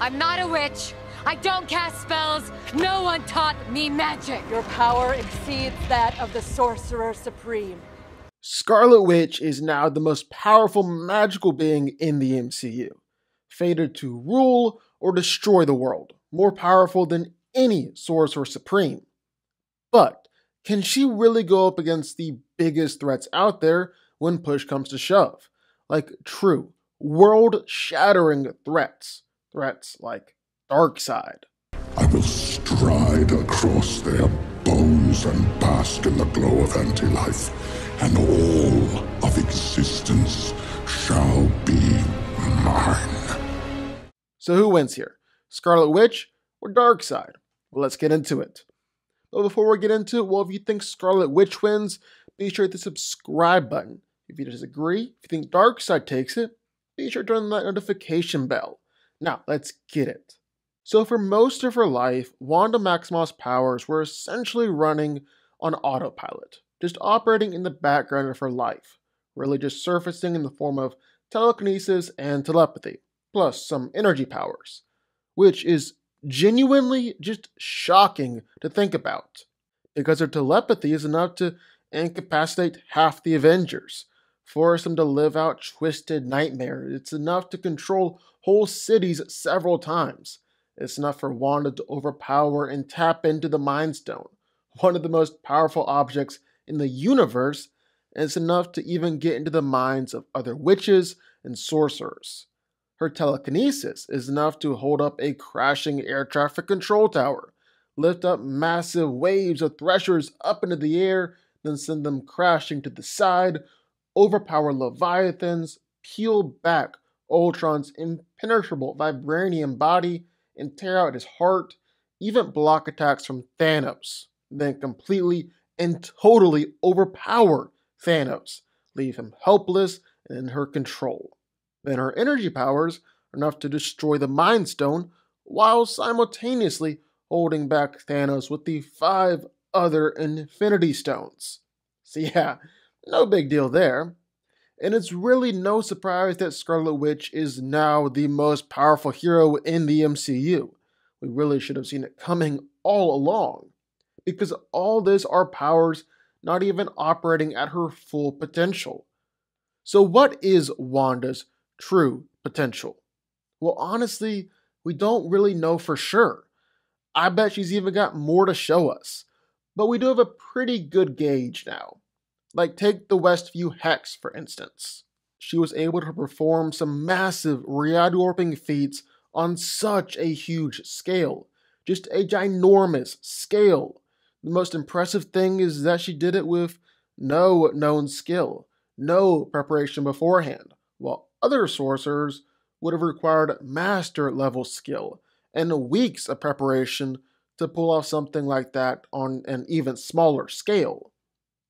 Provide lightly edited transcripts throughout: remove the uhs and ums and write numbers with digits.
I'm not a witch. I don't cast spells. No one taught me magic. Your power exceeds that of the Sorcerer Supreme. Scarlet Witch is now the most powerful magical being in the MCU, fated to rule or destroy the world, more powerful than any Sorcerer Supreme. But can she really go up against the biggest threats out there when push comes to shove? Like true, world-shattering threats. Threats like Darkseid. I will stride across their bones and bask in the glow of anti-life, and all of existence shall be mine. So who wins here? Scarlet Witch or Darkseid? Well, let's get into it. But before we get into it, well, if you think Scarlet Witch wins, be sure to hit the subscribe button. If you disagree, if you think Darkseid takes it, be sure to turn that notification bell. Now, let's get it. So for most of her life, Wanda Maximoff's powers were essentially running on autopilot, just operating in the background of her life, really just surfacing in the form of telekinesis and telepathy, plus some energy powers, which is genuinely just shocking to think about, because her telepathy is enough to incapacitate half the Avengers, force them to live out twisted nightmares. It's enough to control whole cities several times. It's enough for Wanda to overpower and tap into the Mind Stone, one of the most powerful objects in the universe, and it's enough to even get into the minds of other witches and sorcerers. Her telekinesis is enough to hold up a crashing air traffic control tower, lift up massive waves of threshers up into the air, then send them crashing to the side, overpower Leviathans, peel back Ultron's impenetrable vibranium body, and tear out his heart, even block attacks from Thanos, then completely and totally overpower Thanos, leave him helpless and in her control. Then her energy powers are enough to destroy the Mind Stone while simultaneously holding back Thanos with the 5 other Infinity Stones. So yeah, no big deal there. And it's really no surprise that Scarlet Witch is now the most powerful hero in the MCU. We really should have seen it coming all along, because all this are powers not even operating at her full potential. So what is Wanda's true potential? Well, honestly, we don't really know for sure. I bet she's even got more to show us, but we do have a pretty good gauge now. Like take the Westview Hex, for instance. She was able to perform some massive reality-warping feats on such a huge scale. Just a ginormous scale. The most impressive thing is that she did it with no known skill, no preparation beforehand, while other sorcerers would have required master-level skill and weeks of preparation to pull off something like that on an even smaller scale.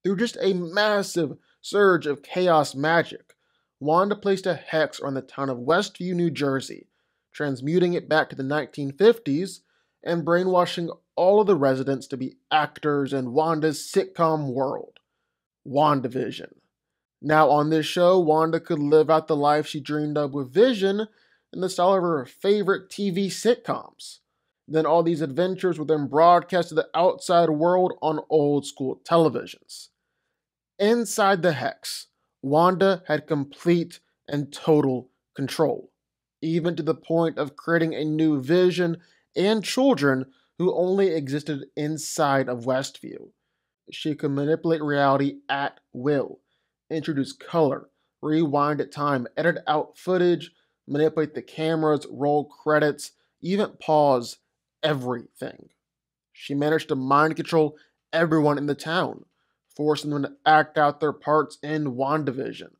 Through just a massive surge of chaos magic, Wanda placed a hex on the town of Westview, New Jersey, transmuting it back to the 1950s and brainwashing all of the residents to be actors in Wanda's sitcom world, WandaVision. Now on this show, Wanda could live out the life she dreamed of with Vision in the style of her favorite TV sitcoms. Then all these adventures were then broadcast to the outside world on old school televisions. Inside the Hex, Wanda had complete and total control, even to the point of creating a new Vision and children who only existed inside of Westview. She could manipulate reality at will, introduce color, rewind at time, edit out footage, manipulate the cameras, roll credits, even pause everything. She managed to mind control everyone in the town, forcing them to act out their parts in WandaVision,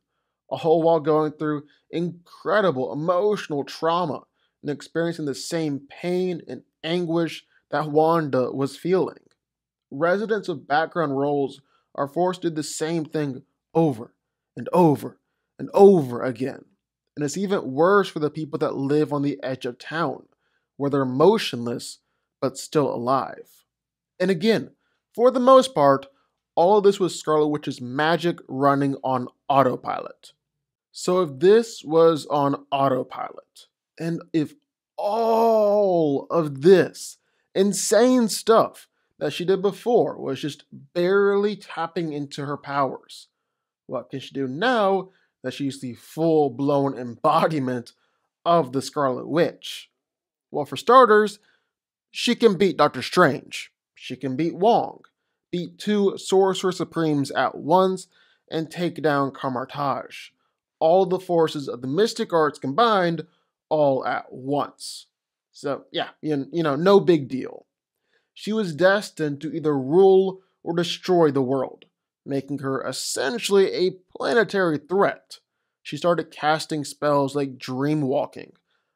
all while going through incredible emotional trauma and experiencing the same pain and anguish that Wanda was feeling. Residents of background roles are forced to do the same thing over and over and over again. And it's even worse for the people that live on the edge of town, where they're motionless but still alive. And again, for the most part, all of this was Scarlet Witch's magic running on autopilot. So if this was on autopilot, and if all of this insane stuff that she did before was just barely tapping into her powers. What can she do now that she's the full-blown embodiment of the Scarlet Witch? Well, for starters, she can beat Doctor Strange. She can beat Wong, beat two Sorcerer Supremes at once, and take down Kamar-Taj. All the forces of the mystic arts combined, all at once. So, yeah, no big deal. She was destined to either rule or destroy the world, making her essentially a planetary threat. She started casting spells like dream walking,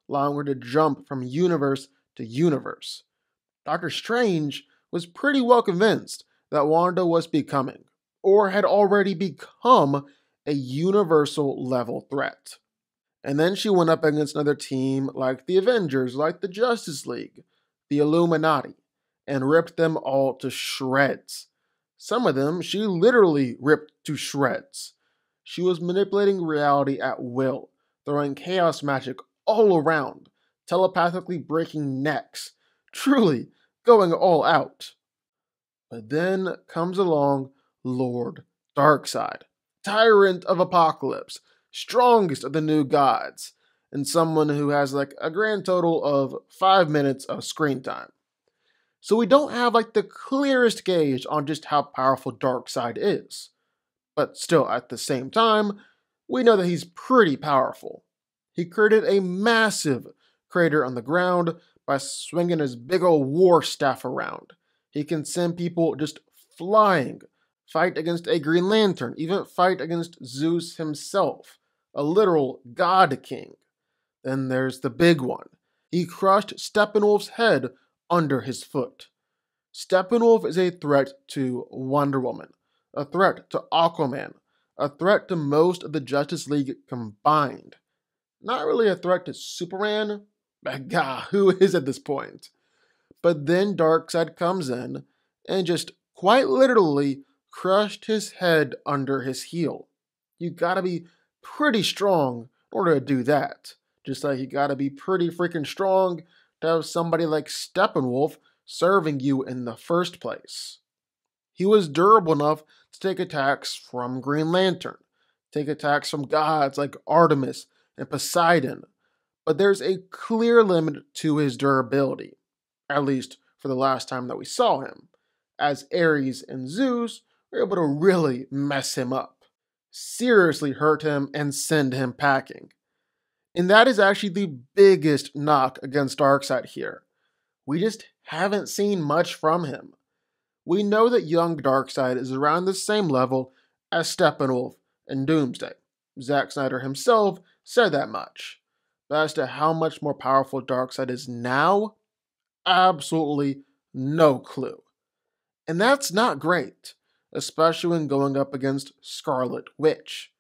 allowing her to jump from universe to universe. Doctor Strange was pretty well convinced that Wanda was becoming, or had already become, a universal level threat. And then she went up against another team like the Avengers, like the Justice League, the Illuminati, and ripped them all to shreds. Some of them she literally ripped to shreds. She was manipulating reality at will, throwing chaos magic all around, telepathically breaking necks, truly going all out. But then comes along Lord Darkseid, tyrant of apocalypse, strongest of the new gods, and someone who has like a grand total of 5 minutes of screen time. So we don't have like the clearest gauge on just how powerful Darkseid is. But still, at the same time, we know that he's pretty powerful. He created a massive crater on the ground by swinging his big ol' war staff around. He can send people just flying, fight against a Green Lantern, even fight against Zeus himself, a literal god king. Then there's the big one. He crushed Steppenwolf's head under his foot. Steppenwolf is a threat to Wonder Woman, a threat to Aquaman, a threat to most of the Justice League combined. Not really a threat to Superman, God, who is at this point? But then Darkseid comes in and just quite literally crushed his head under his heel. You gotta be pretty strong in order to do that. Just like you gotta be pretty freaking strong to have somebody like Steppenwolf serving you in the first place. He was durable enough to take attacks from Green Lantern, take attacks from gods like Artemis and Poseidon, but there's a clear limit to his durability, at least for the last time that we saw him, as Ares and Zeus were able to really mess him up, seriously hurt him and send him packing. And that is actually the biggest knock against Darkseid here. We just haven't seen much from him. We know that young Darkseid is around the same level as Steppenwolf and Doomsday. Zack Snyder himself said that much. But as to how much more powerful Darkseid is now, absolutely no clue. And that's not great, especially when going up against Scarlet Witch.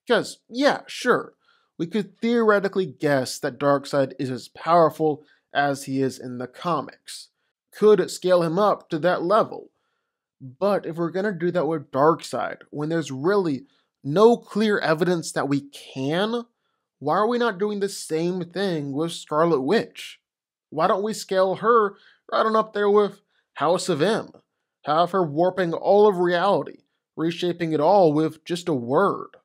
Because, yeah, sure, we could theoretically guess that Darkseid is as powerful as he is in the comics. Could scale him up to that level. But if we're going to do that with Darkseid, when there's really no clear evidence that we can, why are we not doing the same thing with Scarlet Witch? Why don't we scale her right on up there with House of M? Have her warping all of reality, reshaping it all with just a word.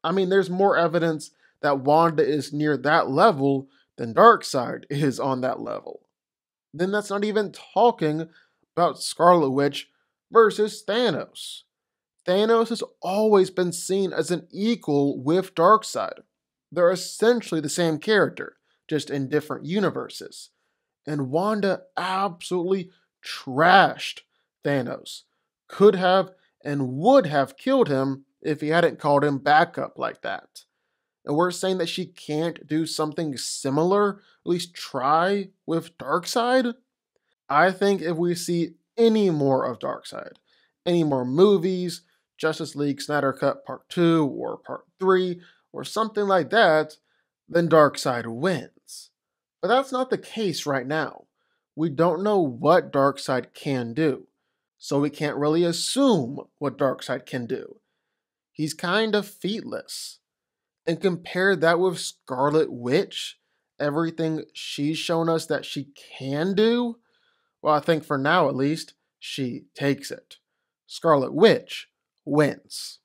I mean, there's more evidence that Wanda is near that level than Darkseid is on that level. Then that's not even talking about Scarlet Witch versus Thanos. Thanos has always been seen as an equal with Darkseid. They're essentially the same character, just in different universes. And Wanda absolutely trashed Thanos. Could have and would have killed him if he hadn't called him back up like that. And we're saying that she can't do something similar, at least try, with Darkseid? I think if we see any more of Darkseid, any more movies, Justice League Snyder Cut Part 2 or Part 3, or something like that, then Darkseid wins. But that's not the case right now. We don't know what Darkseid can do, so we can't really assume what Darkseid can do. He's kind of featless. And compare that with Scarlet Witch, everything she's shown us that she can do, well, I think for now at least, she takes it. Scarlet Witch wins.